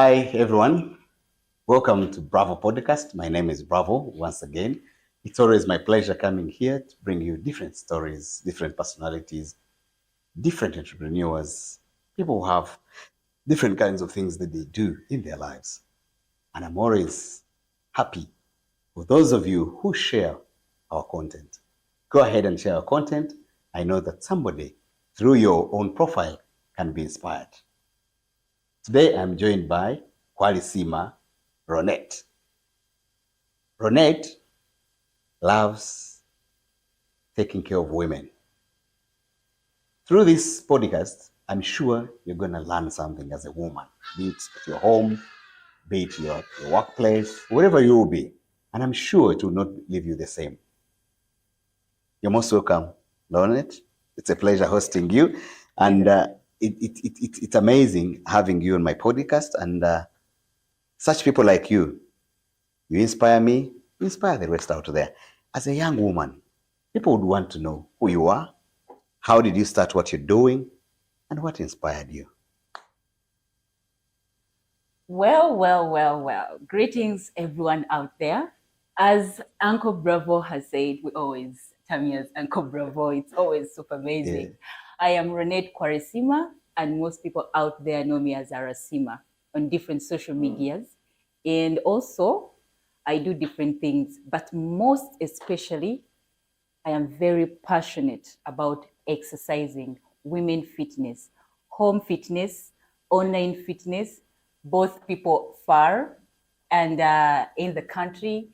Hi, everyone. Welcome to Bravo Podcast. My name is Bravo once again. It's always my pleasure coming here to bring you different stories, different personalities, different entrepreneurs, people who have different kinds of things that they do in their lives. And I'm always happy for those of you who share our content. Go ahead and share our content. I know that somebody, through your own profile, can be inspired. Today, I'm joined by Kwarisima, Rhonnet. Rhonnet loves taking care of women. Through this podcast, I'm sure you're going to learn something as a woman, be it at your home, be it your workplace, wherever you will be. And I'm sure it will not leave you the same. You're most welcome, Rhonnet. It's a pleasure hosting you. And it's amazing having you on my podcast. And such people like you inspire me, you inspire the rest out there. As a young woman, people would want to know who you are, how did you start what you're doing, and what inspired you? Well. Greetings, everyone out there. As Uncle Bravo has said, we always term me as Uncle Bravo. It's always super amazing. Yeah. I am Rhonnet Kwarisima, and most people out there know me as Arasima on different social medias. And also, I do different things, but most especially, I am very passionate about exercising, women fitness, home fitness, online fitness, both people far and in the country,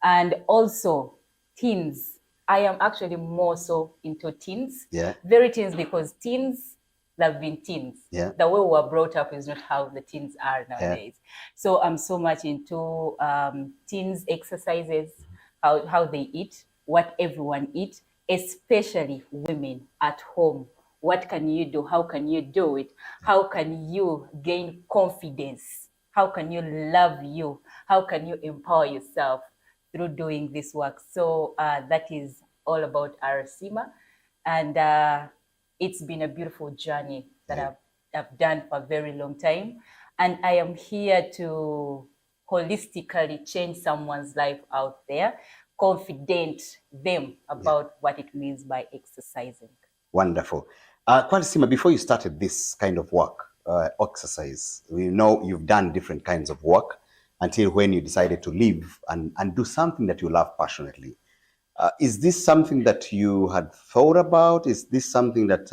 and also teens. I am actually more so into teens. Yeah. Very teens, because teens have been teens. Yeah. The way we were brought up is not how the teens are nowadays. Yeah. So I'm so much into teens exercises, how they eat, what everyone eats, especially women at home. What can you do? How can you do it? How can you gain confidence? How can you love you? How can you empower yourself through doing this work? So that is all about Arasima. And it's been a beautiful journey that I've done for a very long time. And I am here to holistically change someone's life out there, confident them about what it means by exercising. Wonderful. Kwarisima, before you started this kind of work, exercise, we know you've done different kinds of work until when you decided to leave and do something that you love passionately. Is this something that you had thought about? Is this something that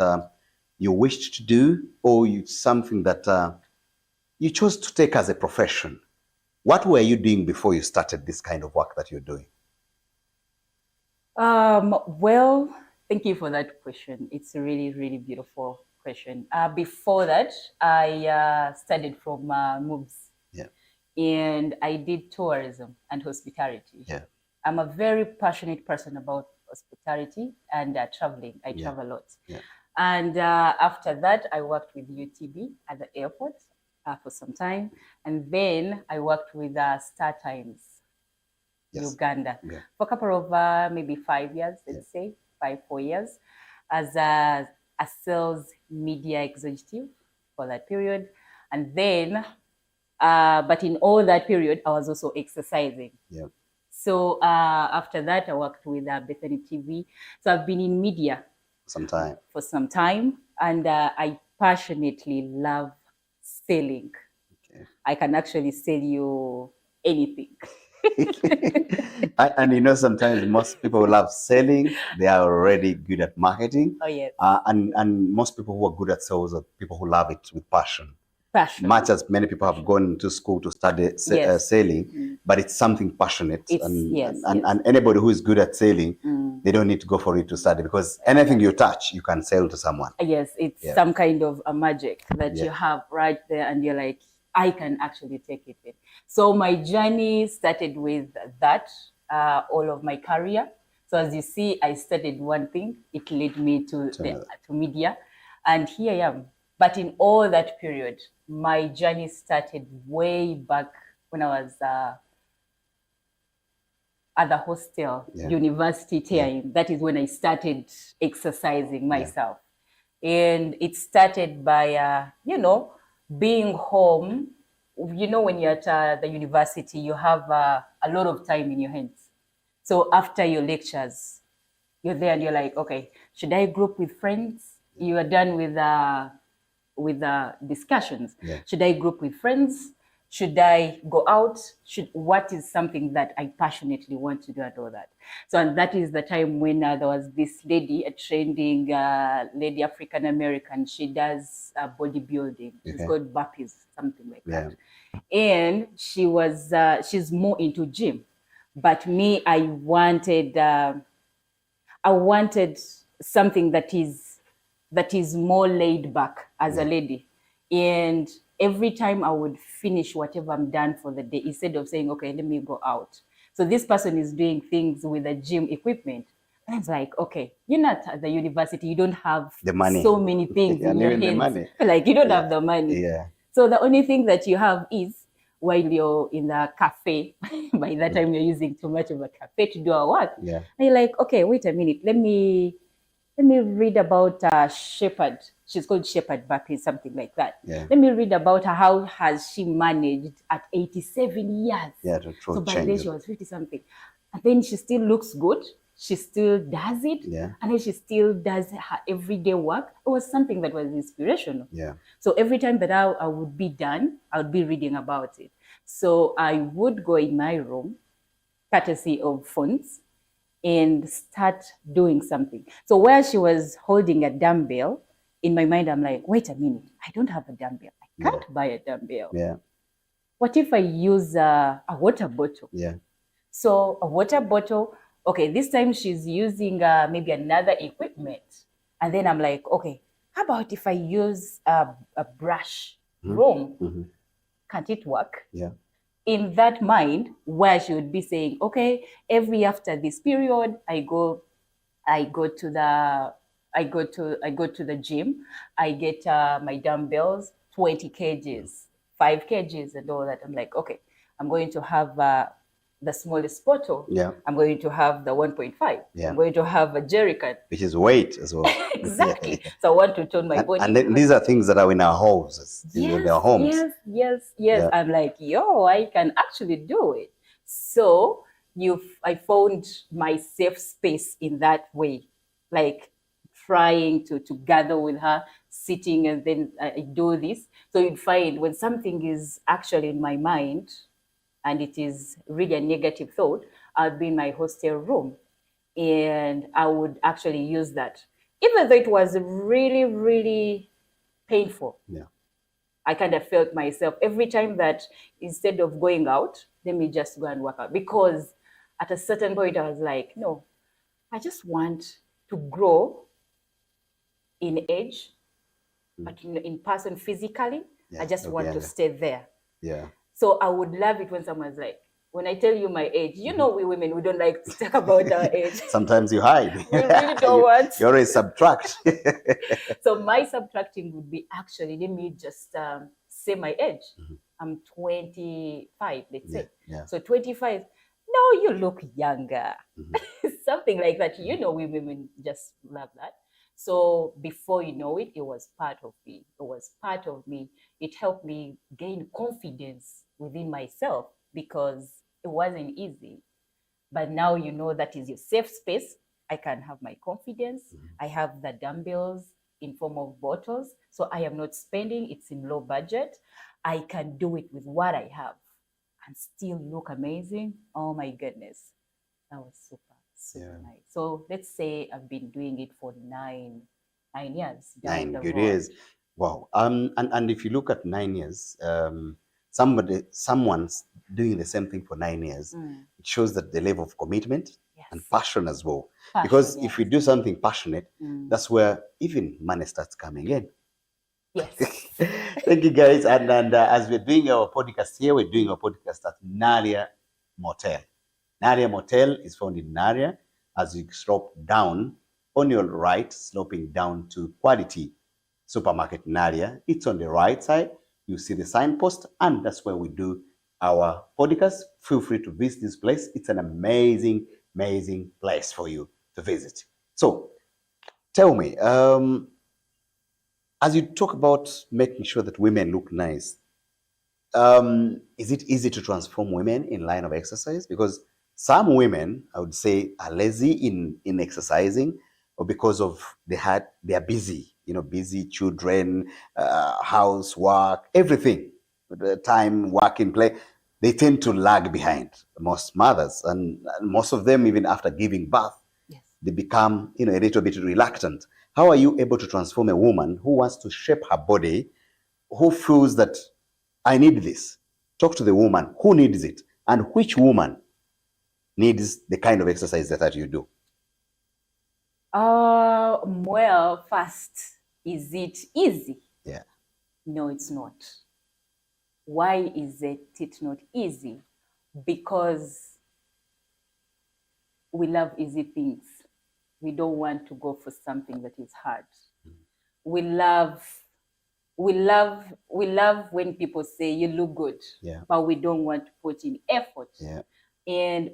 you wished to do, or something that you chose to take as a profession? What were you doing before you started this kind of work that you're doing? Well, thank you for that question. It's a really, really beautiful question. Before that, I studied from MOOBS. Yeah. And I did tourism and hospitality. Yeah. I'm a very passionate person about hospitality and traveling. I travel a lot. Yeah. And after that, I worked with UTB at the airport for some time. And then I worked with Star Times, Uganda, for a couple of maybe 5 years, let's say, 4 years, as a sales media executive for that period. And then, but in all that period, I was also exercising. Yeah. So after that, I worked with Bethany TV. So I've been in media for some time, and I passionately love selling. Okay. I can actually sell you anything. And you know, sometimes most people who love selling, they are already good at marketing. Oh, yes. And most people who are good at sales are people who love it with passion. Much as many people have gone to school to study selling, but it's something passionate. And anybody who is good at selling, they don't need to go for it to study, because anything you touch, you can sell to someone. Yes, it's some kind of a magic that you have right there, and you're like, I can actually take it in. So my journey started with that all of my career. So as you see, I studied one thing, it led me to media, and here I am. But in all that period, my journey started way back when I was at the hostel, university time. That is when I started exercising myself. And it started by, being home you know, when you're at the university, you have a lot of time in your hands. So after your lectures, you're there and you're like, okay, should I group with friends? You are done with discussions. Yeah. Should I group with friends? Should I go out? What is something that I passionately want to do and all that? So, and that is the time when there was this lady, a trending lady, African American. She does bodybuilding. She's Okay. called burpees, something like Yeah. that. And she's more into gym. But me, I wanted something that is more laid back as a lady. And every time I would finish whatever I'm done for the day, instead of saying, okay, let me go out. So this person is doing things with the gym equipment. And it's like, okay, you're not at the university, you don't have The money. so many things in And your even the hands. money. Like you don't Yeah. have the money. Yeah. So the only thing that you have is while you're in the cafe, by that time you're using too much of a cafe to do our work. Yeah. And you're like, okay, wait a minute, let me read about Shepherd. She's called Shepherd Buckley, something like that. Yeah. Let me read about her. How has she managed at 87 years? Yeah, to So by change then it. she was 50 something. And then she still looks good. She still does it. Yeah. And then she still does her everyday work. It was something that was inspirational. Yeah. So every time that I would be done, I would be reading about it. So I would go in my room, courtesy of phones, and start doing something. So where she was holding a dumbbell, in my mind, I'm like, wait a minute, I don't have a dumbbell. I can't buy a dumbbell. Yeah. What if I use a water bottle? Yeah. So a water bottle, okay, this time she's using maybe another equipment. And then I'm like, okay, how about if I use a brush, broom? Can't it work? Yeah. In that mind, where she would be saying, okay, every after this period, I go to the gym, I get my dumbbells, 20 kgs, 5 kgs, and all that. I'm like, okay, I'm going to have the smallest bottle. Yeah. I'm going to have the 1.5. Yeah. I'm going to have a jerrycan. Which is weight as well. Exactly. Yeah. So I want to tone my body. And then these are things that are in our houses, in their homes. Yes. Yeah. I'm like, yo, I can actually do it. So I found my safe space in that way, like trying to gather with her, sitting, and then I do this. So you'd find when something is actually in my mind and it is really a negative thought, I'd be in my hostel room and I would actually use that. Even though it was really, really painful. Yeah. I kind of felt myself every time that instead of going out, let me just go and work out. Because at a certain point, I was like, no, I just want to grow in age, but in person physically, I just want to stay there. Yeah. So I would love it when someone's like, when I tell you my age, you know, we women, we don't like to talk about our age. Sometimes you hide. We really don't want. You always subtract. So my subtracting would be actually, let me just say my age. I'm 25, let's say. Yeah. So 25, no, you look younger. Something like that. You know, we women just love that. So before you know it, it was part of me. It was part of me. It helped me gain confidence within myself because it wasn't easy. But now you know that is your safe space. I can have my confidence. I have the dumbbells in form of bottles. So I am not spending. It's in low budget. I can do it with what I have and still look amazing. Oh my goodness. That was super nice. So let's say I've been doing it for 9 years. 9 good years. Wow. And if you look at 9 years, someone's doing the same thing for 9 years. It shows that the level of commitment and passion as well. Because if you do something passionate, that's where even money starts coming in. Yes. Thank you, guys. And as we're doing our podcast here, we're doing our podcast at Naria Motel. Naria Motel is found in Naria. As you slope down on your right, sloping down to Quality Supermarket Naria, it's on the right side. You see the signpost, and that's where we do our podcast. Feel free to visit this place. It's an amazing, amazing place for you to visit. So, tell me, as you talk about making sure that women look nice, Is it easy to transform women in line of exercise? Because some women, I would say, are lazy in exercising, or because of they are busy, busy children, housework, everything, the time, working, play. They tend to lag behind, most mothers, and most of them, even after giving birth, Yes. they become, a little bit reluctant. How are you able to transform a woman who wants to shape her body, who feels that I need this? Talk to the woman who needs it, and which woman needs the kind of exercise that you do. Well, first, is it easy? Yeah. No, it's not. Why is it not easy? Because we love easy things. We don't want to go for something that is hard. We love when people say you look good, Yeah. but we don't want to put in effort. Yeah. And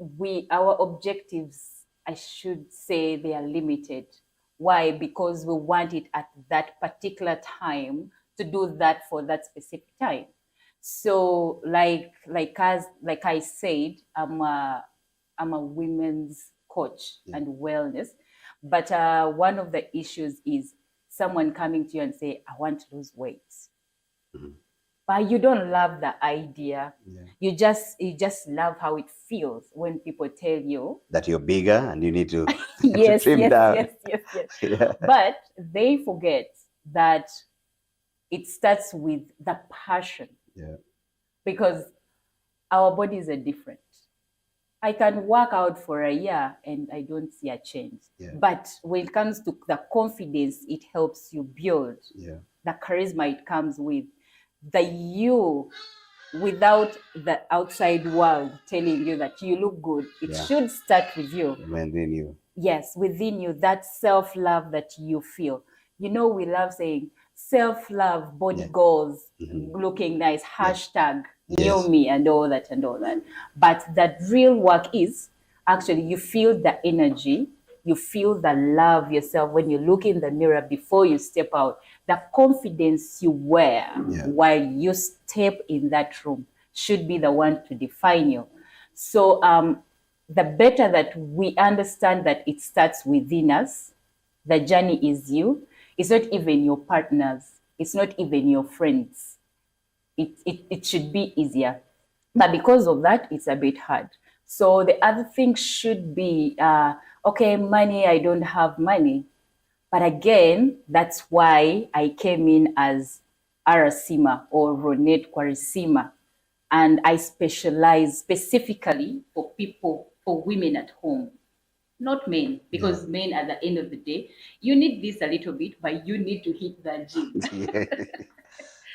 our objectives, I should say, they are limited. Why? Because we want it at that particular time, to do that for that specific time. So like I said, I'm a women's coach and wellness. But one of the issues is someone coming to you and say, I want to lose weight. But you don't love the idea. Yeah. You just love how it feels when people tell you That you're bigger and you need to, yes, trim yes, down. yes. Yeah. But they forget that it starts with the passion. Yeah. Because our bodies are different. I can work out for a year and I don't see a change. Yeah. But when it comes to the confidence it helps you build, Yeah. the charisma it comes with, the you without the outside world telling you that you look good, it Yeah. should start with you. And then you. Yes, within you, that self-love that you feel. We love saying self-love, body goals, looking nice, hashtag, Yes. me, and all that and all that. But that real work is actually you feel the energy, you feel the love yourself when you look in the mirror before you step out. The confidence you wear while you step in that room should be the one to define you. So the better that we understand that it starts within us, the journey is you. It's not even your partners. It's not even your friends. It should be easier. But because of that, it's a bit hard. So the other thing should be, okay, money, I don't have money. But again, that's why I came in as Kwarisima or Rhonnet Kwarisima. And I specialize specifically for women at home, not men, because men at the end of the day, you need this a little bit, but you need to hit the gym.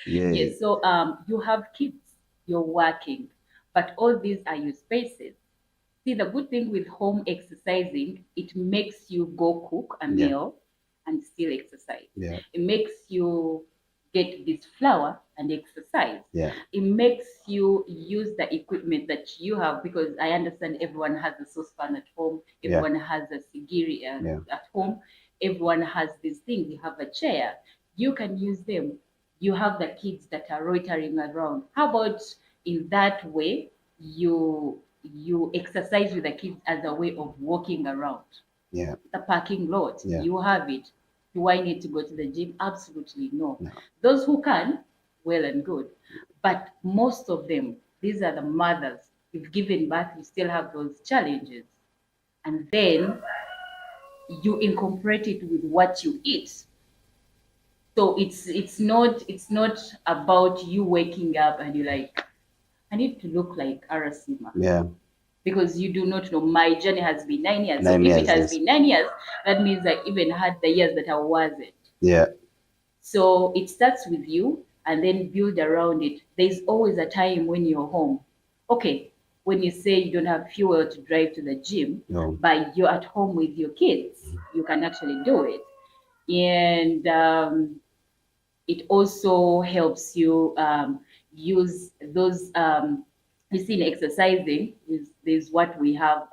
Yeah. Yes, so you have kids, you're working, but all these are your spaces. See, the good thing with home exercising, it makes you go cook a meal and still exercise. Yeah. It makes you get this flour and exercise. Yeah. It makes you use the equipment that you have, because I understand everyone has a saucepan at home, everyone has a sigiri at home, everyone has these things. You have a chair, you can use them. You have the kids that are loitering around. How about in that way, you exercise with the kids as a way of walking around? Yeah. The parking lot, you have it. Do I need to go to the gym? Absolutely no. Those who can, well and good. But most of them, these are the mothers. You've given birth, you still have those challenges. And then you incorporate it with what you eat. So it's not about you waking up and you're like, I need to look like Kwarisima. Yeah. Because you do not know. My journey has been 9 years. 9 so years, if it has been 9 years, that means I even had the years that I wasn't. Yeah. So it starts with you and then build around it. There's always a time when you're home. Okay, when you say you don't have fuel to drive to the gym, but you're at home with your kids, you can actually do it. And it also helps you use those, you see, in exercising, there's what we have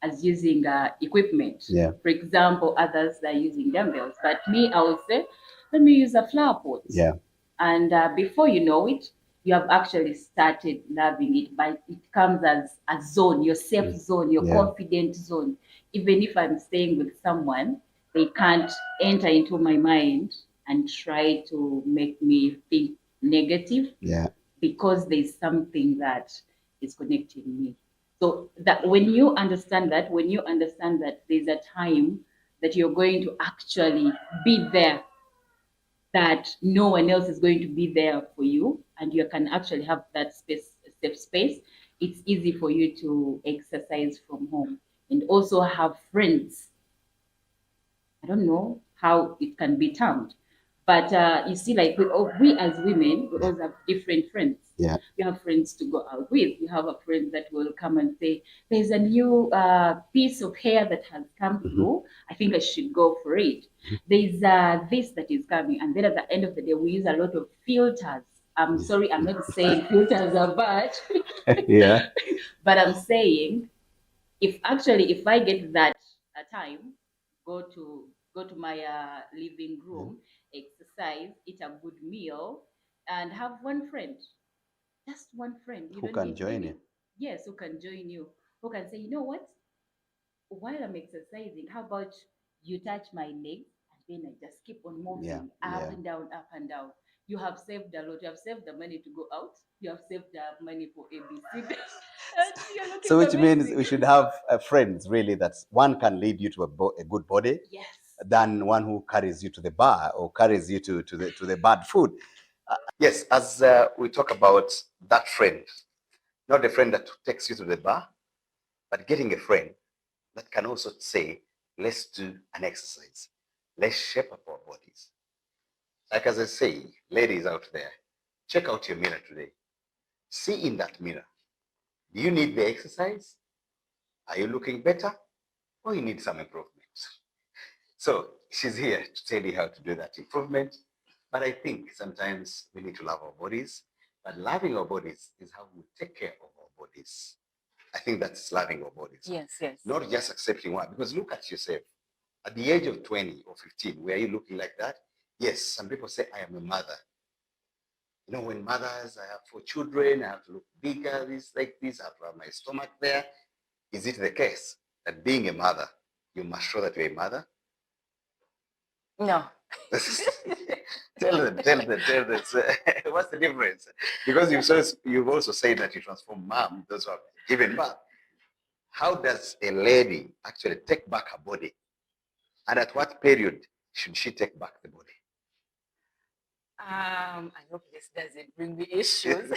as using equipment. Yeah. For example, others are using dumbbells, but me, I would say, let me use a flower pot. Yeah. And before you know it, you have actually started loving it, but it comes as a zone, your safe zone, your Yeah. confident zone. Even if I'm staying with someone, they can't enter into my mind and try to make me think negative, Yeah. because there's something that is connecting me. So that when you understand that there's a time that you're going to actually be there, that no one else is going to be there for you, and you can actually have that space, safe space, it's easy for you to exercise from home and also have friends. I don't know how it can be termed, but you see, like we as women, we always have different friends. Yeah. You have friends to go out with. You have a friend that will come and say, "There's a new piece of hair that has come through. I think I should go for it. There's this that is coming," and then at the end of the day, we use a lot of filters. I'm sorry, I'm not saying filters are bad, Yeah. but I'm saying, if I get that time, go to my living room, exercise, eat a good meal, and have one friend, just one friend. You Who don't can need join you? maybe, yes, who can join you, who can say, you know what, while I'm exercising, how about you touch my legs, and then I just keep on Yeah. moving up Yeah. and down, up and down. You have saved a lot. You have saved the money to go out. You have saved the money for ABC. And you're So, looking which means amazing. we should have friends really that one can lead you to a good body Yes. than one who carries you to the bar or carries you to the bad food. Yes, as we talk about that friend, not the friend that takes you to the bar, but getting a friend that can also say, let's do an exercise. Let's shape up our bodies. Like as I say, ladies out there, check out your mirror today. See in that mirror. Do you need the exercise? Are you looking better? Or you need some improvement? So she's here to tell you how to do that improvement. But I think sometimes we need to love our bodies. But loving our bodies is how we take care of our bodies. I think that's loving our bodies. Yes, yes. Not just accepting one. Because look at yourself. At the age of 20 or 15, were you looking like that? Yes, some people say, I am a mother. You know, when mothers, I have 4 children, I have to look bigger, this, like this, I have to have my stomach there. Is it the case that being a mother, you must show that you're a mother? No. Tell them. What's the difference? Because you've also said that you transform mom, those who have given birth. How does a lady actually take back her body? And at what period should she take back the body? I hope this doesn't bring me issues.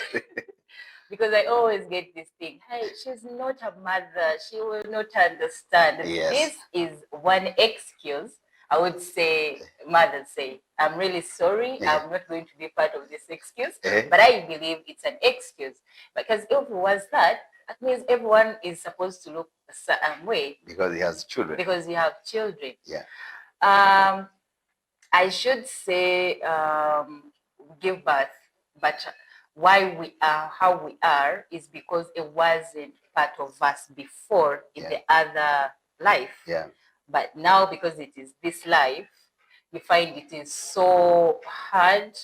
Because I always get this thing, hey, she's not a mother, she will not understand. Yes. This is one excuse. I would say, mothers say, I'm really sorry, Yeah. I'm not going to be part of this excuse. Eh? But I believe it's an excuse. Because if it was that, that means everyone is supposed to look a certain way. Because he has children. Because you have children. Yeah. I should say give birth, but why we are how we are is because it wasn't part of us before in the other life. Yeah. But now, because it is this life, you find it is so hard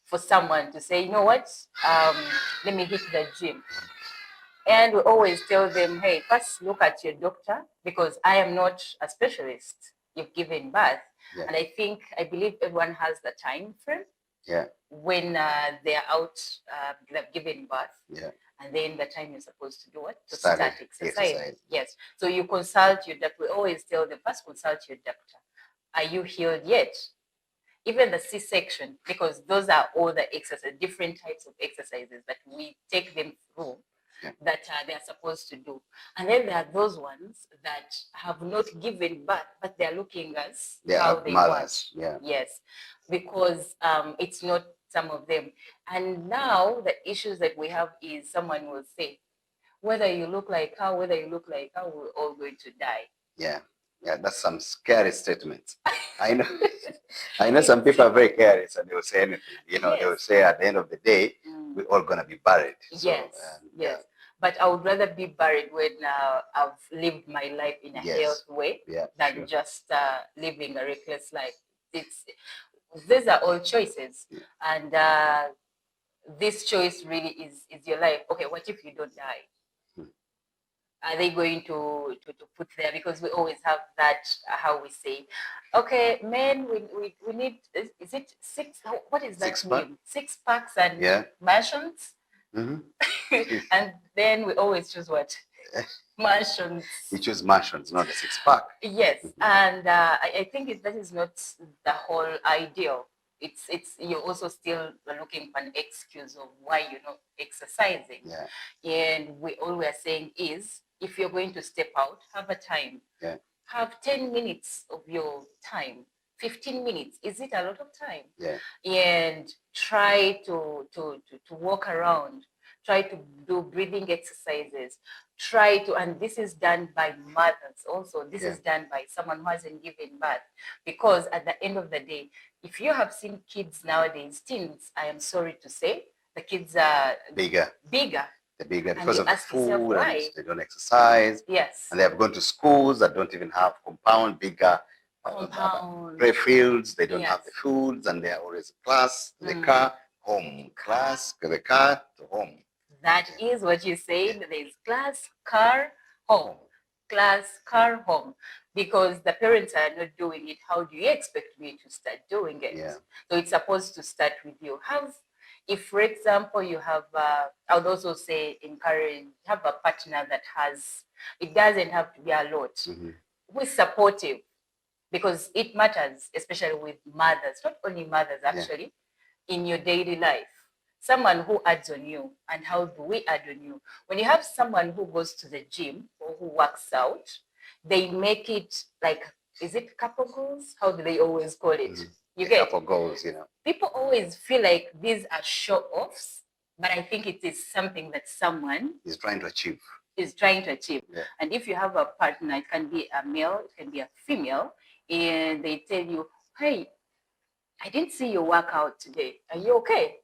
for someone to say, you know what, let me hit the gym. And we always tell them, hey, first look at your doctor, because I am not a specialist. You've given birth. Yeah. And I believe everyone has the time frame. Yeah. When they're out, they've given birth. Yeah. And then the time you're supposed to do what? To Start start exercise. Yes. So you consult your doctor. We always tell them, first consult your doctor. Are you healed yet? Even the C-section, because those are all the exercises, different types of exercises that we take them through. Yeah. That they're supposed to do. And then there are those ones that have not given birth, but they're looking as how they mothers. Want. Yeah. Yes, because it's not some of them. And now the issues that we have is someone will say, whether you look like her, we're all going to die. Yeah. Yeah, that's some scary statements. I know. I know some people are very careless and they will say anything. You know, yes. They will say at the end of the day, we're all going to be buried. So, yes. Yes. But I would rather be buried when I've lived my life in a healthy way than just living a reckless life. these are all choices, and this choice really is your life. Okay, what if you don't die? Are they going to put there? Because we always have that, how we say, okay, men, we need, is it six, what is that Six name? Six packs and Yeah. mansions. Mhm. And then we always choose what? Mansions. You choose mansions, not a six-pack. Yes, and I think that is not the whole ideal. It's you're also still looking for an excuse of why you're not exercising. Yeah. And all we are saying is, if you're going to step out, have a time. Yeah. Have 10 minutes of your time. 15 minutes. Is it a lot of time? Yeah. And try to walk around. Try to do breathing exercises. Try to, and this is done by mothers also. This is done by someone who hasn't given birth. Because at the end of the day, if you have seen kids nowadays, teens, I am sorry to say, the kids are Bigger. They're bigger because of the food, and they don't exercise. Yes. And they have gone to schools that don't even have bigger play fields. They don't have the foods, and they are always class, the car, home, class, the car to home. That is what you said. There's class, car, home. Class, car, home. Because the parents are not doing it, how do you expect me to start doing it? Yeah. So it's supposed to start with you. If, for example, you have, I would also say encourage, have a partner that has, it doesn't have to be a lot, who is supportive, because it matters, especially with mothers, not only mothers actually, in your daily life. Someone who adds on you, and how do we add on you? When you have someone who goes to the gym or who works out, they make it like, is it couple goals? How do they always call it? You get couple goals, People always feel like these are show-offs, but I think it is something that someone is trying to achieve. Yeah. And if you have a partner, it can be a male, it can be a female, and they tell you, hey, I didn't see your workout today. Are you okay?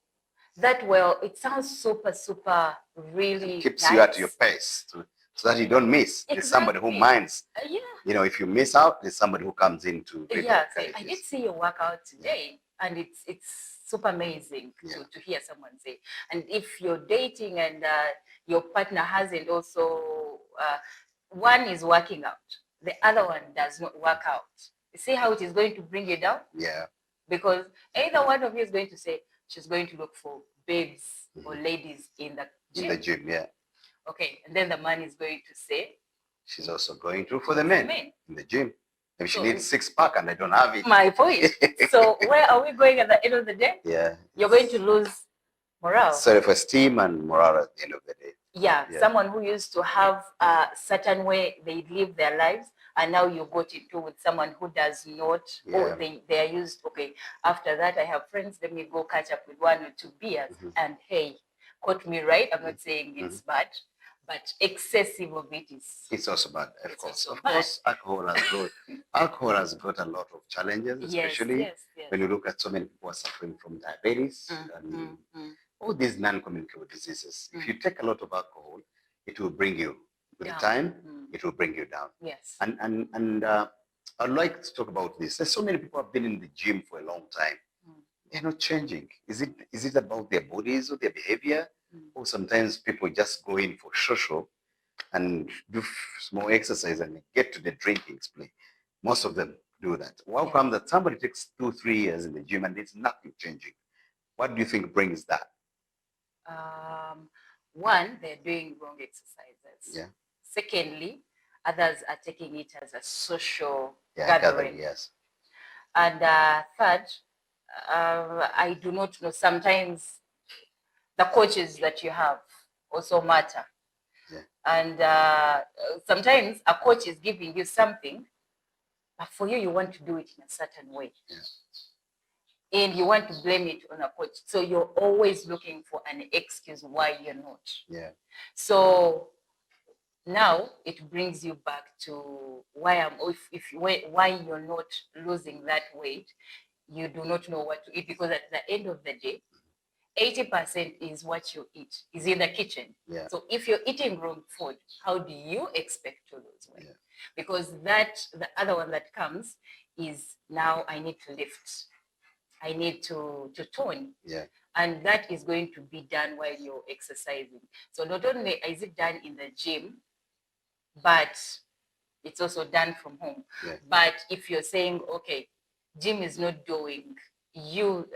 It sounds super, really keeps nice. You at your pace so that you don't miss. Exactly. There's somebody who minds. If you miss out, there's somebody who comes in to say, I did see your workout today, and it's super amazing to hear someone say. And if you're dating and your partner hasn't also, one is working out, the other one does not work out. You see how it is going to bring you down? Yeah. Because either one of you is going to say, she's going to look for babes or ladies in the gym. In the gym, yeah. Okay, and then the man is going to say, she's also going to for the men in the gym. Maybe she needs six-pack and I don't have it. My point. So where are we going at the end of the day? Yeah. You're going to lose morale. Self-esteem and morale at the end of the day. Yeah. Someone who used to have a certain way they live their lives, and now you got into with someone who does not, or they are used, okay, after that I have friends, let me go catch up with 1 or 2 beers, and hey, quote me right, I'm not saying it's bad, but excessive of it is... It's also bad, of course. Of course, alcohol has got a lot of challenges, especially when you look at so many people are suffering from diabetes and all these non-communicable diseases. If you take a lot of alcohol, it will bring you, with time, it will bring you down. Yes. And I'd like to talk about this. There's so many people have been in the gym for a long time. They're not changing. Is it about their bodies or their behavior? Or sometimes people just go in for social and do small exercise and get to the drinking play. Most of them do that. How come that somebody takes 2-3 years in the gym and there's nothing changing? What do you think brings that? One, they're doing wrong exercises. Yeah. Secondly, others are taking it as a social gathering. Yes. And third, I do not know, sometimes the coaches that you have also matter. Yeah. And sometimes a coach is giving you something, but for you, you want to do it in a certain way. Yeah. And you want to blame it on a coach. So you're always looking for an excuse why you're not. Yeah. So now it brings you back to why you're not losing that weight. You do not know what to eat, because at the end of the day, 80% is what you eat, is in the kitchen. Yeah. So if you're eating wrong food, how do you expect to lose weight? Yeah. Because the other one that comes is, now I need to lift. I need to tone. Yeah. And that is going to be done while you're exercising. So not only is it done in the gym, but it's also done from home. Yeah. But if you're saying, okay, gym is not doing you,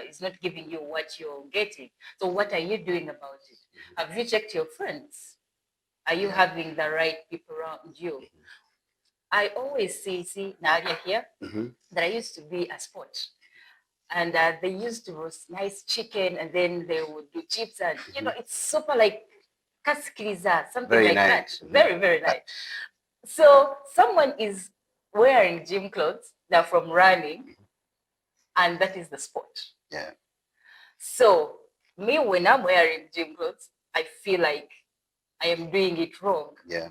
is not giving you what you're getting. So what are you doing about it? Have you checked your friends? Are you having the right people around you? I always see Nadia here, that I used to be a sport. And they used to roast nice chicken, and then they would do chips, and it's super like kaskiliza, something Very like nice. that. Very, very nice. So someone is wearing gym clothes, they're from running, and that is the sport. Yeah. So me, when I'm wearing gym clothes, I feel like I am doing it wrong. Yeah.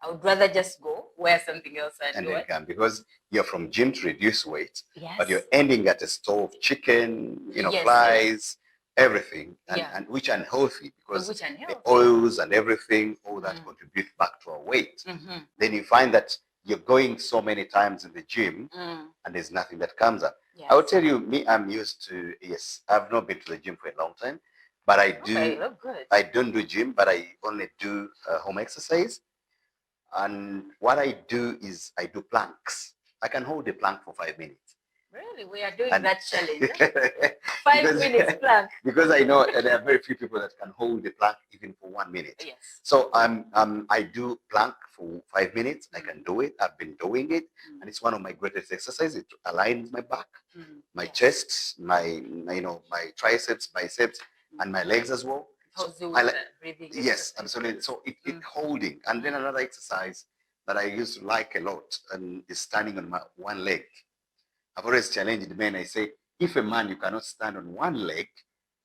I would rather just go wear something else and do then it. come, because you're from gym to reduce weight, Yes. but you're ending at a store of chicken, Yes, flies, everything, and, Yeah. and which unhealthy, because Which unhealthy. the oils and everything, all that contribute back to our weight. Then you find that you're going so many times in the gym and there's nothing that comes up. Yes. I will tell you, me, I'm used to, yes, I've not been to the gym for a long time, but I do. Okay, look good. I don't do gym, but I only do home exercise. And what I do is I do planks. I can hold a plank for 5 minutes. Really? We are doing And that challenge. 5 minutes plank. Because I know there are very few people that can hold the plank even for 1 minute. Yes. So I do plank for 5 minutes. I can do it. I've been doing it. And it's one of my greatest exercises. It aligns my back, my chest, my triceps, biceps, and my legs as well. So I like breathing. Yes, absolutely. So it holding. And then another exercise that I used to like a lot and is standing on my one leg. I've always challenged men. I say, if a man you cannot stand on one leg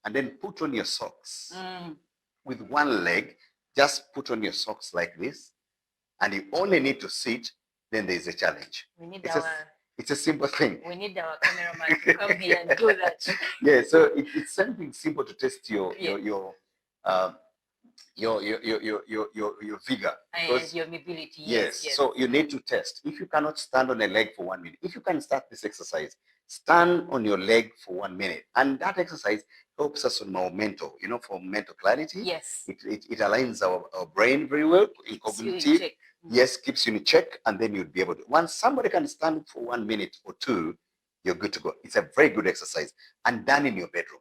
and then put on your socks with one leg, just put on your socks like this, and you only need to sit, then there's a challenge. We need it's a simple thing. We need our cameraman to come here and do that. Yeah, so it's something simple to test your vigor and your mobility. Yes. So you need to test. If you cannot stand on a leg for 1 minute, if you can start this exercise, stand on your leg for 1 minute, and that exercise helps us on our mental, for mental clarity. Yes. It aligns our brain very well in cognitive. Yes, keeps you in check, and then you'll be able to. Once somebody can stand for 1 minute or two, you're good to go. It's a very good exercise, and done in your bedroom,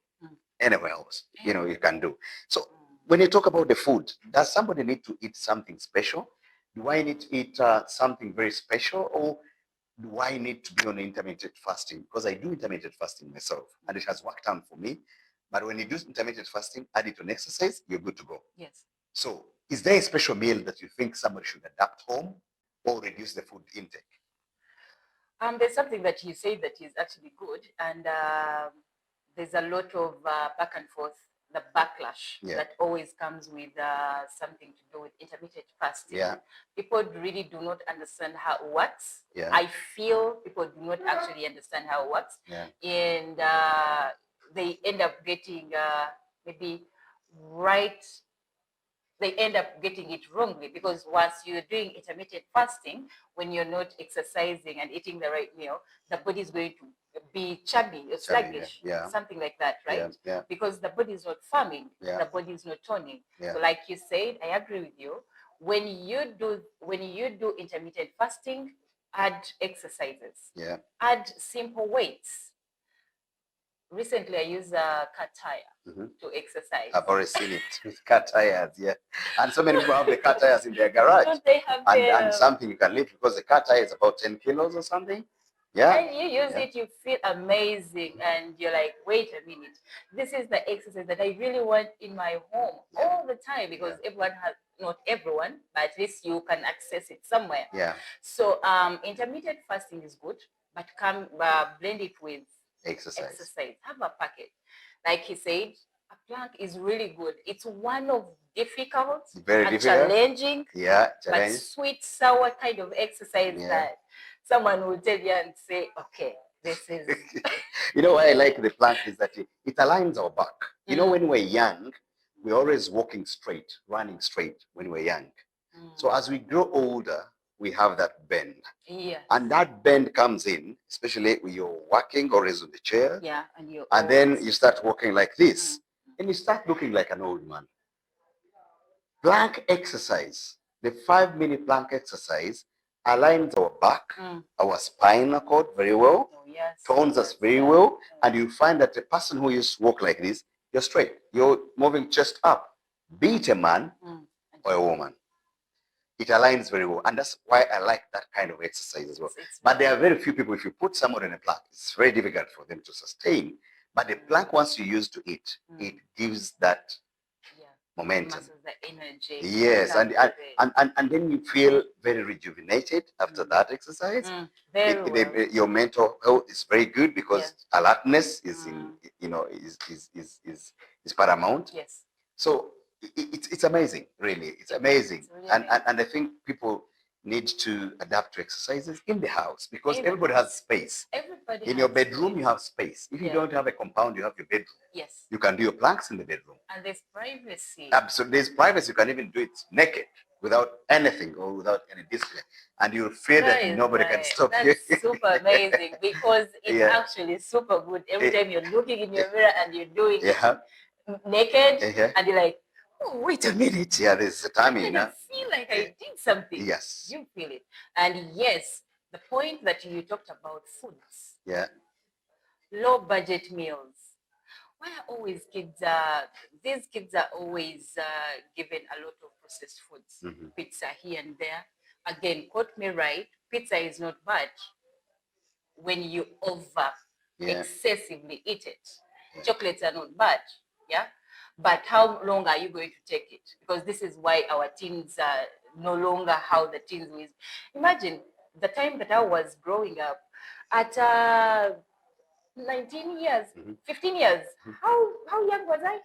anywhere else, you can do. So when you talk about the food, does somebody need to eat something special? Do I need to eat something very special, or do I need to be on intermittent fasting? Because I do intermittent fasting myself, and it has worked out for me. But when you do intermittent fasting, add it on exercise, you're good to go. Yes. So is there a special meal that you think somebody should adapt home or reduce the food intake? There's something that you say that is actually good, and there's a lot of back and forth, the backlash that always comes with something to do with intermittent fasting. Yeah. People really do not understand how it works. Yeah. I feel people do not actually understand how it works. Yeah. And they end up getting maybe right. They end up getting it wrongly, because once you're doing intermittent fasting, when you're not exercising and eating the right meal, the body is going to be chubby or sluggish, something like that, right? Yeah. Because the body is not farming, the body is not toning. So like you said, I agree with you. When you do intermittent fasting, add exercises, add simple weights. Recently, I use a cat tire to exercise. I've already seen it with cat tires, and so many people have the cat tires in their garage. Don't they have and something you can lift, because the cat tire is about 10 kilos or something. Yeah. And you use it, you feel amazing, and you're like, wait a minute, this is the exercise that I really want in my home all the time, because everyone has, not everyone, but at least you can access it somewhere. Yeah. So intermittent fasting is good, but come blend it with exercise. Have a packet. Like he said, a plank is really good. It's one of difficult, very challenging, but sweet, sour kind of exercise that someone will tell you and say, okay, this is... why I like the plank is that it aligns our back. When we're young, we're always walking straight, running straight when we're young. So as we grow older, we have that bend. Yeah. And that bend comes in, especially when you're working or is on the chair. Yeah. And then you start walking like this. And you start looking like an old man. Plank exercise, the 5-minute plank exercise aligns our back, our spinal cord very well, tones us very well, and you find that the person who used to walk like this, you're straight, you're moving chest up, be it a man or a woman. It aligns very well, and that's why I like that kind of exercise as well. But there are very few people, if you put someone in a plank, it's very difficult for them to sustain. But the plank, once you use to it, it gives that momentum, the energy. Yes, and then you feel very rejuvenated after that exercise. Your mental health is very good because alertness is in, is paramount. Yes. So it's amazing, really. It's amazing, really and I think people need to adapt to exercises in the house because everybody has space. In your bedroom, you have space. If you don't have a compound, you have your bedroom. Yes. You can do your planks in the bedroom. And there's privacy. Absolutely, there's privacy. You can even do it naked without anything or without any display, and you'll feel that nobody can stop you. That's super amazing because it's actually super good. Every time you're looking in your mirror and you're doing it naked, and you're like, oh, wait a minute. Yeah, there's a timing. I feel like I did something. Yes. You feel it. And yes, the point that you talked about foods. Yeah. Low budget meals. Why are always these kids are always given a lot of processed foods. Pizza here and there. Again, quote me right, pizza is not bad when you excessively eat it. Chocolates are not bad. Yeah. But how long are you going to take it? Because this is why our teens are no longer how the teens were. Imagine the time that I was growing up at 19 years, 15 years. How young was I?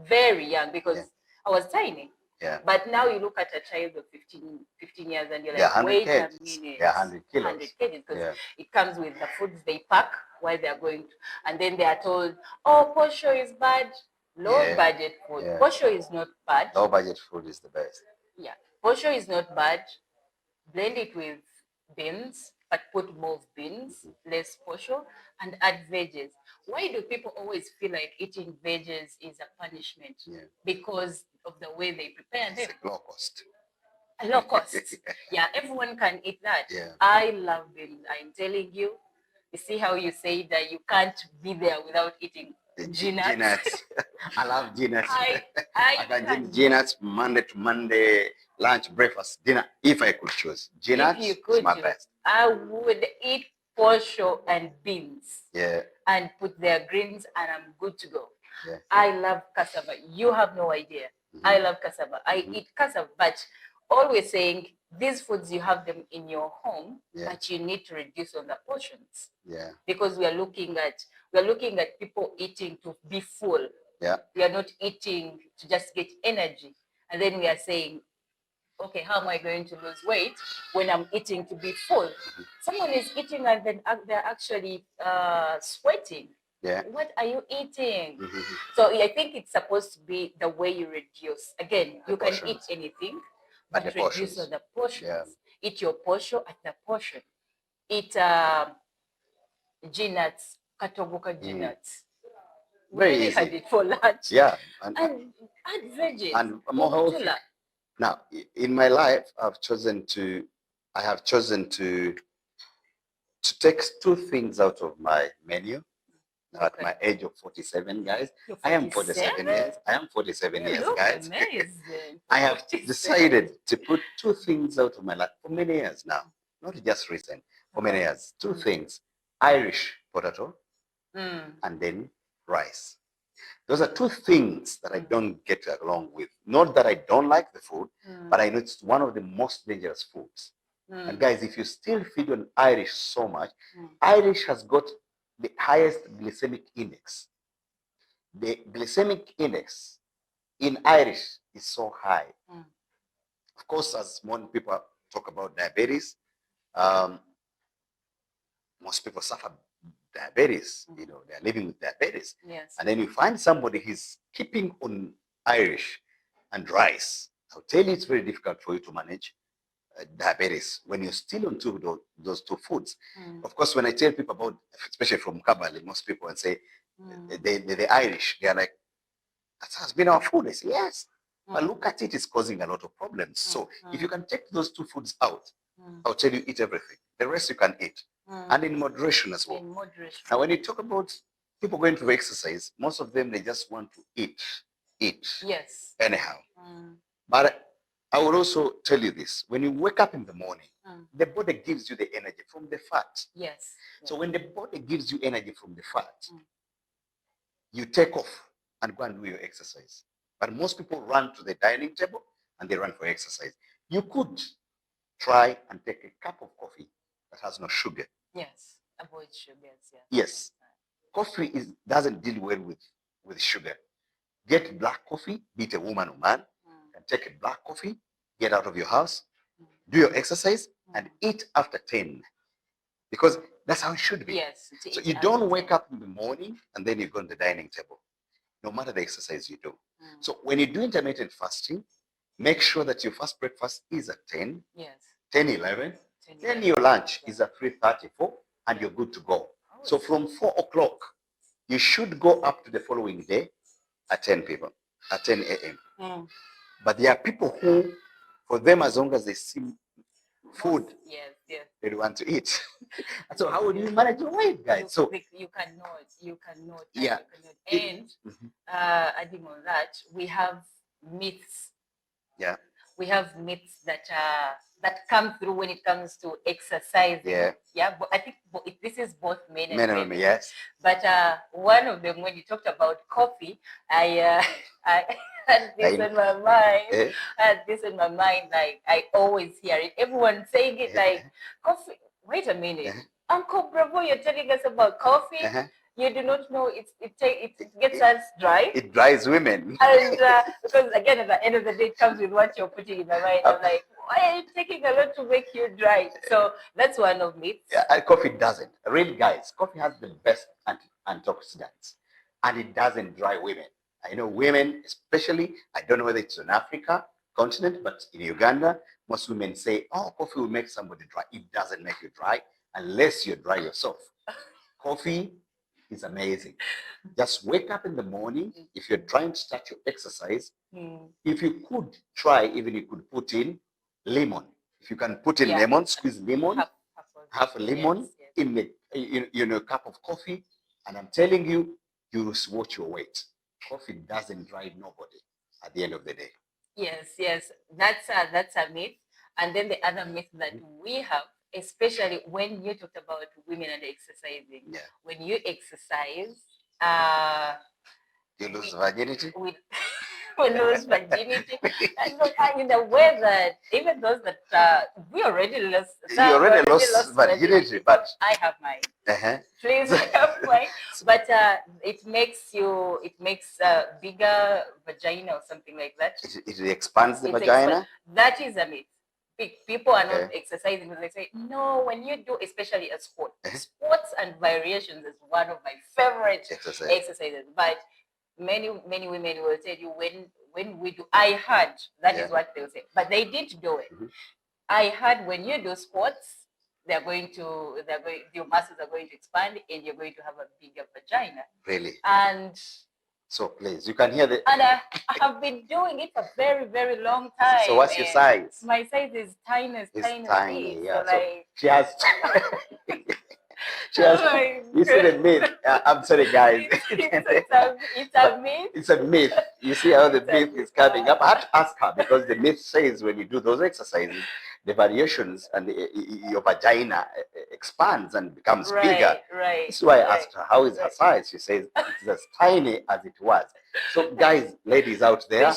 Very young because I was tiny. Yeah. But now you look at a child of 15 years and you're like, wait a minute. Yeah, 100 kilos. 100 kgs because it comes with the foods they pack while they're going to. And then they are told, oh, posho is bad. Low budget food. Posho is not bad. Low budget food is the best. Yeah. Posho is not bad. Blend it with beans, but put more beans, less posho, and add veggies. Why do people always feel like eating veggies is a punishment? Because of the way they prepare them. It's low cost. Low cost. Yeah, everyone can eat that. Yeah. I love beans. I'm telling you. You see how you say that you can't be there without eating G-nuts. I love G-nuts. I can eat G-nuts Monday to Monday, lunch, breakfast, dinner, if I could choose. G-nuts is my best. I would eat posho and beans. Yeah. And put their greens and I'm good to go. Yeah. I love cassava. You have no idea. I love cassava. I eat cassava, but always saying these foods you have them in your home, but you need to reduce on the portions. Yeah. Because we are looking at people eating to be full. Yeah. We are not eating to just get energy. And then we are saying, okay, how am I going to lose weight when I'm eating to be full? Someone is eating and then they're actually sweating. Yeah. What are you eating? So I think it's supposed to be the way you reduce. Again, you can eat anything, but reduce on the portions. Yeah. Eat your portion at the portion. Eat G-nuts, katogoka G-nuts. Very easy. Had it for lunch. Yeah. And add veggies. And more healthy. Now, in my life, I have chosen to take 2 things out of my menu. At my age of 47, guys. I am 47 years. I am 47 years, guys. I have decided to put 2 things out of my life for many years now. Not just recent, for many years. 2 things. Irish potato and then rice. Those are 2 things that I don't get along with. Not that I don't like the food, but I know it's one of the most dangerous foods. And guys, if you still feed on Irish so much, Irish has got the highest glycemic index. The glycemic index in Irish is so high. Of course, as more people talk about diabetes, most people suffer diabetes. You know, they're living with diabetes. Yes. And then you find somebody who's keeping on Irish and rice. I'll tell you, it's very difficult for you to manage diabetes when you're still on those two foods. Of course, when I tell people about, especially from Kabali, most people and say, the Irish, they're like, that has been our food. I say, yes. But look at it, it's causing a lot of problems. So if you can take those two foods out, I'll tell you, eat everything. The rest you can eat. And in moderation as well. In moderation. Now, when you talk about people going to exercise, most of them, they just want to eat. Yes. Anyhow. But I will also tell you this. When you wake up in the morning, the body gives you the energy from the fat. Yes. So when the body gives you energy from the fat, you take off and go and do your exercise. But most people run to the dining table and they run for exercise. You could try and take a cup of coffee that has no sugar. Yes. Avoid sugars. Yeah. Yes. Coffee doesn't deal well with sugar. Get black coffee, be it a woman or man, and take a black coffee, get out of your house, do your exercise, and eat after 10. Because that's how it should be. Yes. So you don't wake up in the morning and then you go to the dining table, no matter the exercise you do. So when you do intermittent fasting, make sure that your first breakfast is at 10, 10, 11. Then your lunch is at 3:34 and you're good to go. So from 4 o'clock, you should go up to the following day at 10 a.m. But there are people who, for them, as long as they see food, they want to eat. So how would you manage your weight, guys? So you cannot. Yeah. And adding on that, we have myths. Yeah. We have myths that come through when it comes to exercising. Yeah. But I think this is both men and women. Yes. But one of them, when you talked about coffee, I had this in my mind. Like I always hear it. Everyone saying it like coffee. Wait a minute, Uncle Bravo, you're telling us about coffee. You do not know it gets us dry. It dries women. And because again, at the end of the day, it comes with what you're putting in the mind. I'm like, why are you taking a lot to make you dry? So that's one of myths. Yeah, coffee doesn't. Really, guys, coffee has the best antioxidants, and it doesn't dry women. I know women, especially, I don't know whether it's in Africa continent, but in Uganda, most women say, oh, coffee will make somebody dry. It doesn't make you dry unless you're dry yourself. Coffee is amazing. Just wake up in the morning. If you're trying to start your exercise, if you could try, even you could put in lemon. If you can put in lemon, squeeze lemon, half a lemon in a cup of coffee, and I'm telling you, you will watch your weight. Coffee doesn't dry nobody at the end of the day. Yes, that's a myth. And then the other myth that we have, especially when you talked about women and exercising, when you exercise, you lose virginity. We lose virginity, and in a way that even those that we already lost. You already lost virginity, but I have mine. Please have mine. But it makes bigger vagina or something like that. It expands the vagina. That is a myth. People are not exercising because they say, no, when you do, especially a sport, sports and variations is one of my favorite exercises. But many women will tell you when we do, I heard, that is what they'll say. But they did do it. I heard when you do sports, your muscles are going to expand and you're going to have a bigger vagina. Really? And so please, you can hear the. And I have been doing it for a very, very long time. So what's your size? My size is tiny. Tiny, yeah. So like, she has. You see the myth. I'm sorry, guys. It's a myth. It's a myth. You see how the myth is coming up. I had to ask her because the myth says when you do those exercises, the variations and your vagina expands and becomes bigger. Right. This is why I asked her, how is her size? She says it's as tiny as it was. So guys, ladies out there,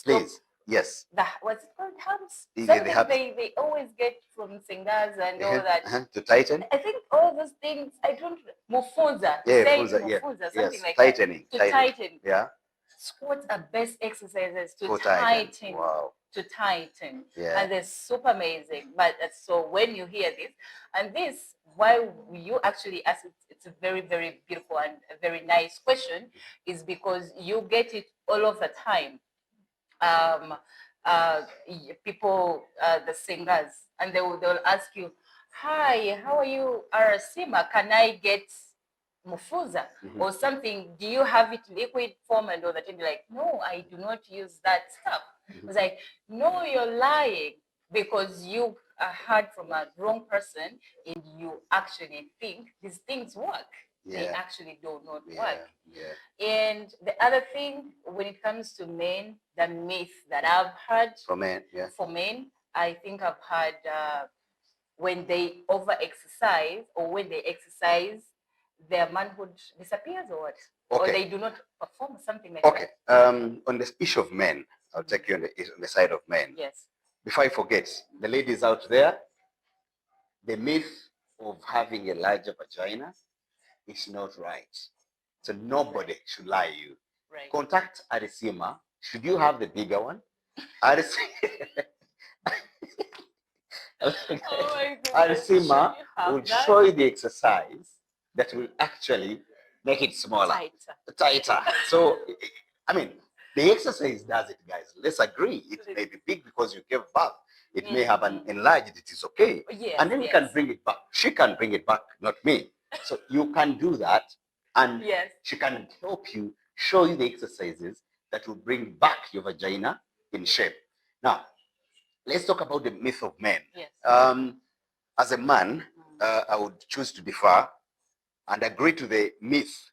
please. Yes. What's it called? Hubs? Something they always get from singers and all that. To tighten? I think all those things, I don't, Mufunza. Something like tightening. That. To tighten. Yeah. Squats are best exercises to tighten. Wow. To tighten. Yeah. And they're super amazing. But so when you hear this, and this, why you actually ask it, it's a very, very beautiful and a very nice question, is because you get it all of the time. people, the singers, and they'll ask you, "Hi, how are you, Arasima? Can I get mufuza or something? Do you have it in liquid form and all that?" And be like, "No, I do not use that stuff." I was like, "No, you're lying because you heard from a wrong person and you actually think these things work. They actually do not work." And the other thing, when it comes to men, the myth that I've heard for men, I think I've heard when they over exercise or when they exercise, their manhood disappears or what? Or they do not perform something like that. On the issue of men, I'll take you on the side of men. Yes. Before I forget, the ladies out there, the myth of having a larger vagina is not right. So nobody should lie to you. Right. Contact Arisima. Should you have the bigger one? Arisima will show you the exercise that will actually make it smaller, tighter. So, I mean, the exercise does it, guys. Let's agree. It may be big because you gave birth. It may have an enlarged. It is okay. Yes, and then you can bring it back. She can bring it back, not me. So you can do that, and she can help you, show you the exercises that will bring back your vagina in shape. Now, let's talk about the myth of men. Yes. As a man, I would choose to differ and agree to the myth,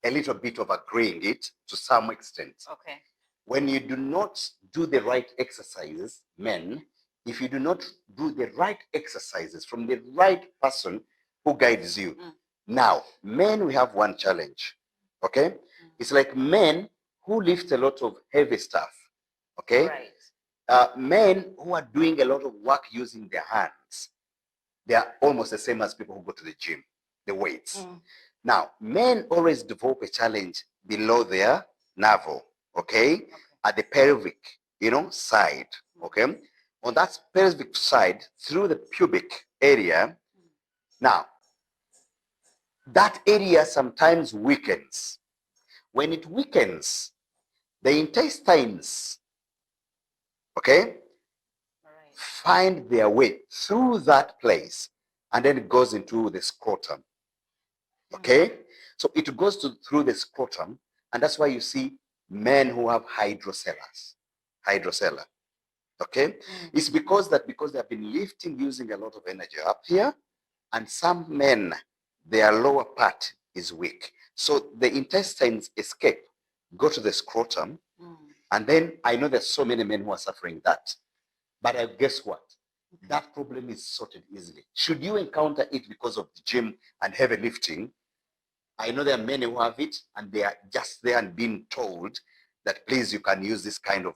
a little bit of agreeing it to some extent. Okay. When you do not do the right exercises, men, if you do not do the right exercises from the right person who guides you. Now, men, we have one challenge, okay? It's like men who lift a lot of heavy stuff, okay? Right. Men who are doing a lot of work using their hands, they are almost the same as people who go to the gym, the weights. Now, men always develop a challenge below their navel, okay? At the pelvic, side, okay? On that pelvic side, through the pubic area. Now, that area sometimes weakens. When it weakens, the intestines, okay, find their way through that place, and then it goes into the scrotum. Okay, so it goes through the scrotum, and that's why you see men who have hydrocella. Okay, it's because they have been lifting using a lot of energy up here, and some men, their lower part is weak, so the intestines escape, go to the scrotum, and then I know there's so many men who are suffering that, but guess what? That problem is sorted easily. Should you encounter it because of the gym and heavy lifting, I know there are many who have it and they are just there and being told that please, you can use this kind of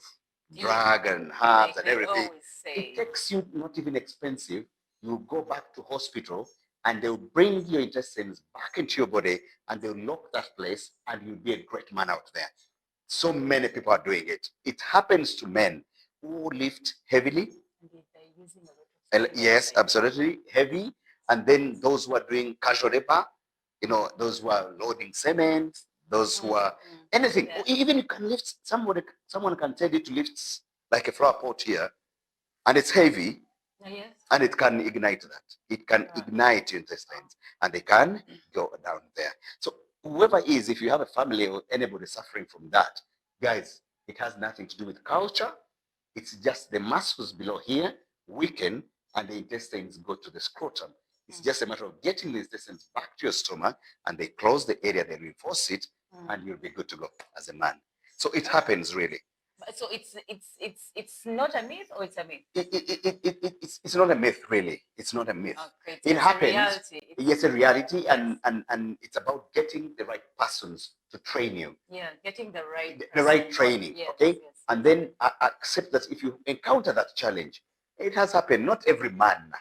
drug and herbs and everything. It takes you not even expensive. You go back to hospital and they'll bring your intestines back into your body and they'll lock that place and you'll be a great man out there. So many people are doing it. It happens to men who lift heavily. Yes, absolutely heavy. And then those who are doing casual labor, those who are loading cement, those who are anything. Even you can lift, someone can tell you to lift like a flower pot here, and it's heavy, and it can ignite that. It can ignite your intestines, and they can go down there. So whoever is, if you have a family or anybody suffering from that, guys, it has nothing to do with culture. It's just the muscles below here weaken, and the intestines go to the scrotum. It's just a matter of getting the intestines back to your stomach, and they close the area, they reinforce it, and you'll be good to go as a man. So it happens really. So it's not a myth, or it's a myth? It's not a myth really. It's not a myth. Okay, it happens. Reality. It's a reality, and it's about getting the right persons to train you. Yeah, getting the right training. Okay, and then accept that if you encounter that challenge, it has happened. Not every man.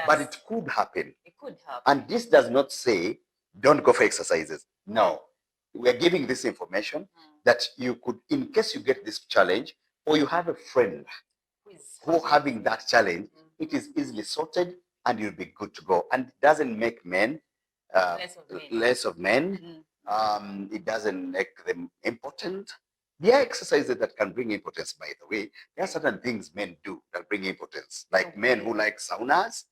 But it could happen. It could happen. And this does not say don't go for exercises. No. We're giving this information that you could, in case you get this challenge, or you have a friend who having that challenge, it is easily sorted and you'll be good to go. And it doesn't make men less of men. It doesn't make them impotent. There are exercises that can bring impotence, by the way. There are certain things men do that bring impotence, like men who like saunas,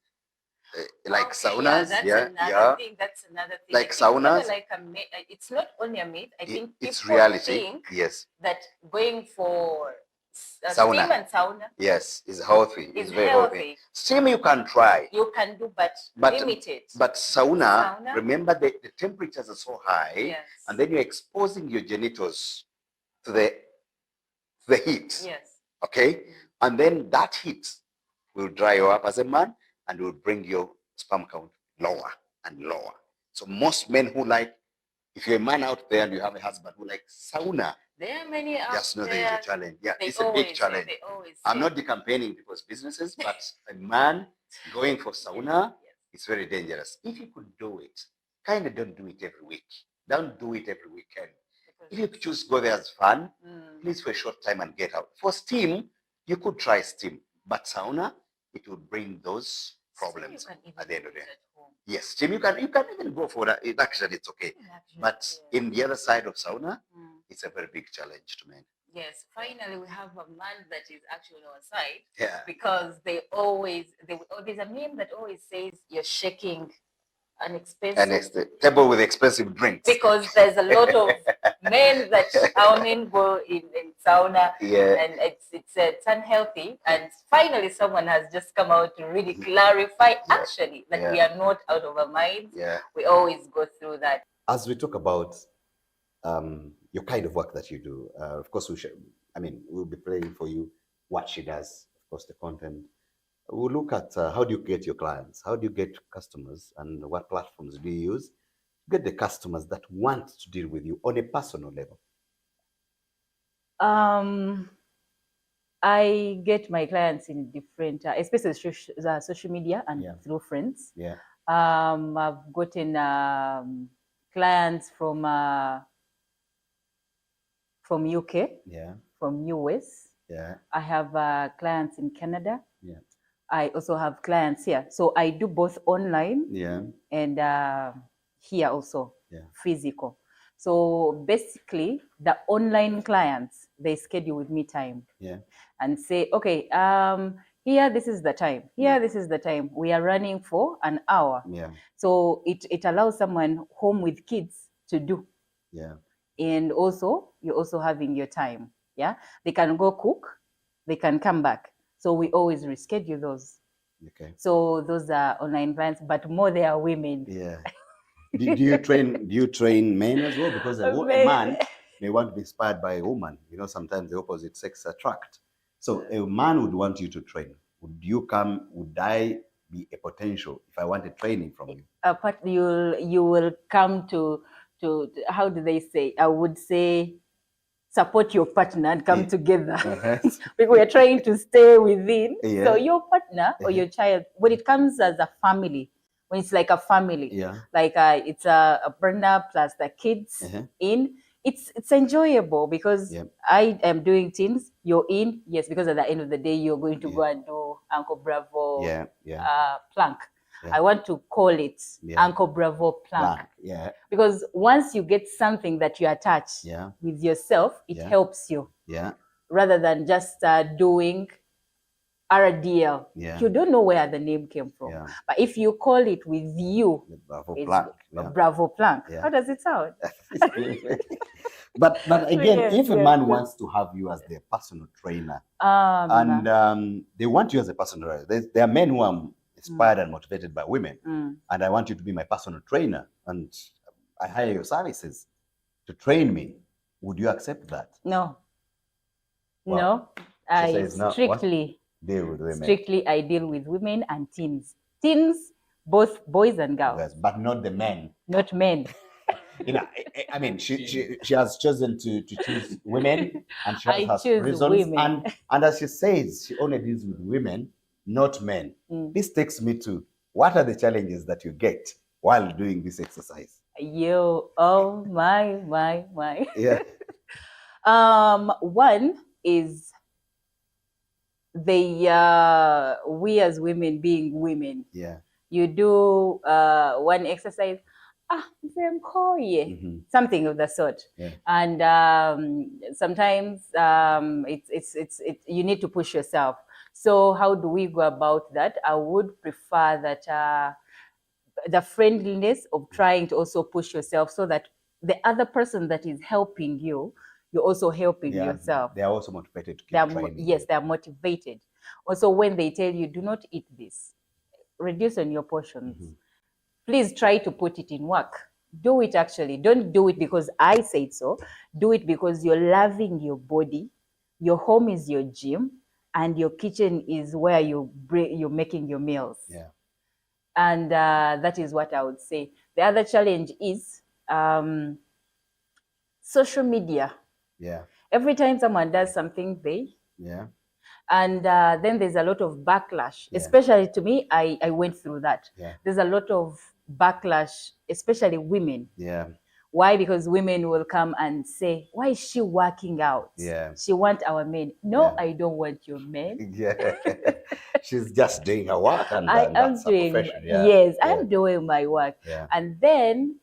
like saunas. That's another thing. That's another thing. Like I think saunas. like a myth. It's not only a myth. I think It's people reality. think Yes. that going for Sauna. steam and sauna, yes, is healthy. Is very healthy. Steam you can try. You can do, but limited. But sauna, remember the temperatures are so high, Yes. and then you're exposing your genitals to the heat. Yes. Okay? And then that heat will dry you up as a man and will bring your sperm count lower and lower. So most men who like, if you're a man out there and you have a husband who likes sauna, there are many out just know there. there is a challenge. Yeah, They it's a big challenge. I'm say. not campaigning people's businesses, but a man going for sauna, it's very dangerous. If you could do it, kind of don't do it every week. Don't do it every weekend. If you choose go there as fun, please for a short time and get out. For steam, you could try steam, but sauna, it will bring those problems at the end of the day. Yes, steam you can even go for that. Actually, it's okay. But in the other side of sauna, it's a very big challenge to men. Yes, finally we have a man that is actually on our side. Yeah. Because there's a meme that always says you're shaking an expensive and it's the table with expensive drinks. Because there's a lot of men that our men go in sauna, and it's unhealthy. And finally, someone has just come out to really clarify actually that we are not out of our minds. Yeah. We always go through that. As we talk about your kind of work that you do, of course, we'll be playing for you what she does, of course, the content. We'll look at how do you get your clients, how do you get customers, and what platforms do you use to get the customers that want to deal with you on a personal level? I get my clients in different, especially social media and through friends. Yeah. I've gotten clients from UK, from US. Yeah. I have clients in Canada. Yeah. I also have clients here. So I do both online and here also, physical. So basically, the online clients, they schedule with me time and say, okay, here, this is the time. Here, this is the time. We are running for an hour. Yeah. So it allows someone home with kids to do. Yeah. And also, you're also having your time. Yeah. They can go cook. They can come back. So we always reschedule those. Okay. So those are online clients, but more they are women. Yeah. do you train men as well? Because a man may want to be inspired by a woman. You know, sometimes the opposite sex attract. So a man would want you to train. Would you come? Would I be a potential if I wanted training from you? But you will come to how do they say? I would say support your partner and come together. Because we are trying to stay within. So your partner or your child, when it comes as a family, when it's like a family, like it's a partner plus the kids it's enjoyable because I am doing things, you're in, yes, because at the end of the day, you're going to go and do Uncle Bravo plank. I want to call it Uncle Bravo plank. Because once you get something that you attach with yourself, it helps you. Rather than just doing RDL. You don't know where the name came from. But if you call it with you, Bravo plank. How does it sound? But again, if a man wants to have you as their personal trainer, and they want you as a personal trainer, there are men who are inspired and motivated by women, and I want you to be my personal trainer, and I hire your services to train me. Would you accept that? No. Wow. No. I strictly deal with women. Strictly, I deal with women and teens. Teens, both boys and girls. Yes, but not the men. Not men. You know, I mean, she has chosen to choose women, and she has her reasons. And as she says, she only deals with women, not men. This takes me to, what are the challenges that you get while doing this exercise? Oh my. Yeah. One is we as women being women. Yeah. You do one exercise. something of the sort. Yeah. And sometimes it's you need to push yourself. So how do we go about that? I would prefer that the friendliness of trying to also push yourself, so that the other person that is helping you, you're also helping yourself. They are also motivated to keep training. Yes, they are motivated. Also, when they tell you, do not eat this, reduce on your portions. Please try to put it in work. Do it actually. Don't do it because I said so. Do it because you're loving your body. Your home is your gym, and your kitchen is where you're making your meals. Yeah. And that is what I would say. The other challenge is social media. Yeah. Every time someone does something big, yeah, and then there's a lot of backlash. Yeah. Especially to me, I went through that. Yeah. There's a lot of backlash, especially women. Yeah. Why? Because women will come and say, why is she working out? Yeah. She wants our men. No, Yeah. I don't want your men. Yeah. She's just doing her work, and I am that's her doing, profession. Yeah. yes, Yeah. I'm doing my work. Yeah. And then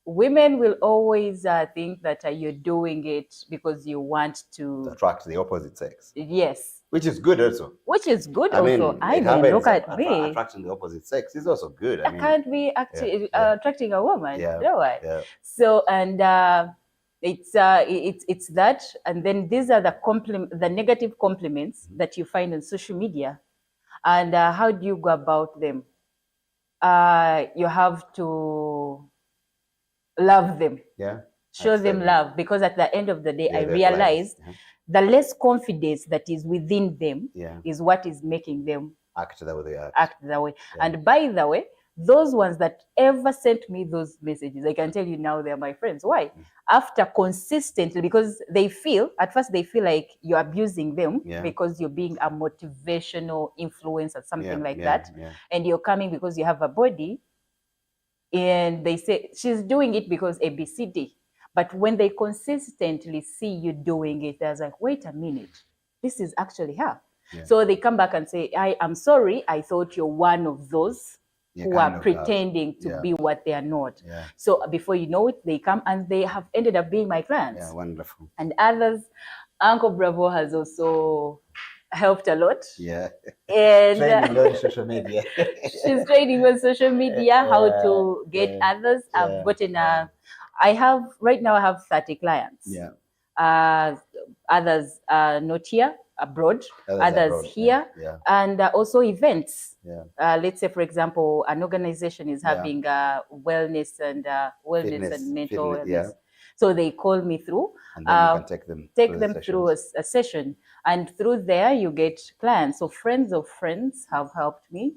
women will always think that you're doing it because you want to attract the opposite sex. Yes. Which is good also. Which is good I also. mean, I mean, look at me. Attracting the opposite sex is also good. I can't be attracting a woman. Yeah. No way. Yeah. So, and it's that, and then these are the negative compliments that you find on social media, and how do you go about them? You have to love them. Yeah. Show them love, because at the end of the day, I realized the less confidence that is within them is what is making them act that way. Yeah. And by the way, those ones that ever sent me those messages, I can tell you now they're my friends. Why? After consistently, because at first they feel like you're abusing them because you're being a motivational influencer, something like that. Yeah. And you're coming because you have a body, and they say she's doing it because ABCD. But when they consistently see you doing it, they're like, wait a minute, this is actually her. Yeah. So they come back and say, I'm sorry, I thought you're one of those who are pretending to be what they are not. Yeah. So before you know it, they come and they have ended up being my clients. Yeah, wonderful. And others, Uncle Bravo has also helped a lot. Yeah. And training on social media. She's training on social media, how to get others. I've gotten I have 30 clients. Yeah. Others not here, abroad. Others here. Yeah. And also events. Yeah. Let's say, for example, an organization is having wellness and mental wellness. Yeah. So they call me through, and then you can take them through a session, and through there you get clients. So friends of friends have helped me.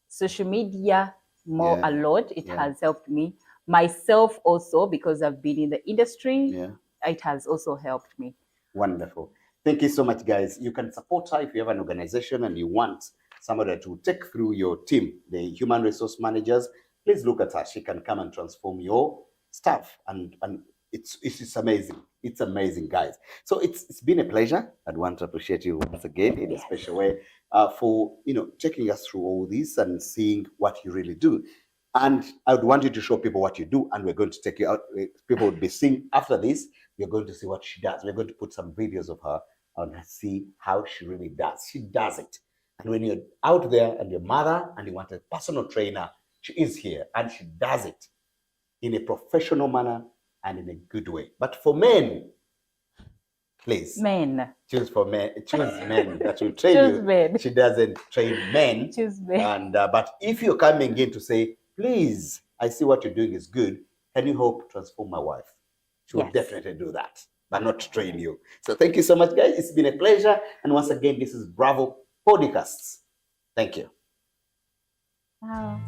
Social media a lot. It has helped me. Myself also, because I've been in the industry. Yeah. It has also helped me. Wonderful. Thank you so much, guys. You can support her if you have an organization and you want somebody to take through your team, the human resource managers. Please look at her. She can come and transform your staff, and it's amazing. It's amazing, guys. So it's been a pleasure. I'd want to appreciate you once again in a special way for taking us through all this and seeing what you really do. And I would want you to show people what you do, and we're going to take you out. People would be seeing after this. We're going to see what she does. We're going to put some videos of her and see how she really does. She does it. And when you're out there and your mother and you want a personal trainer, she is here and she does it in a professional manner and in a good way. But for men, please. Men. Choose men that will train you. Men. She doesn't train men. Choose men. And but if you're coming in to say, please, I see what you're doing is good, can you help transform my wife? She will definitely do that, but not train you. So thank you so much, guys. It's been a pleasure. And once again, this is Bravo Podcasts. Thank you. Wow.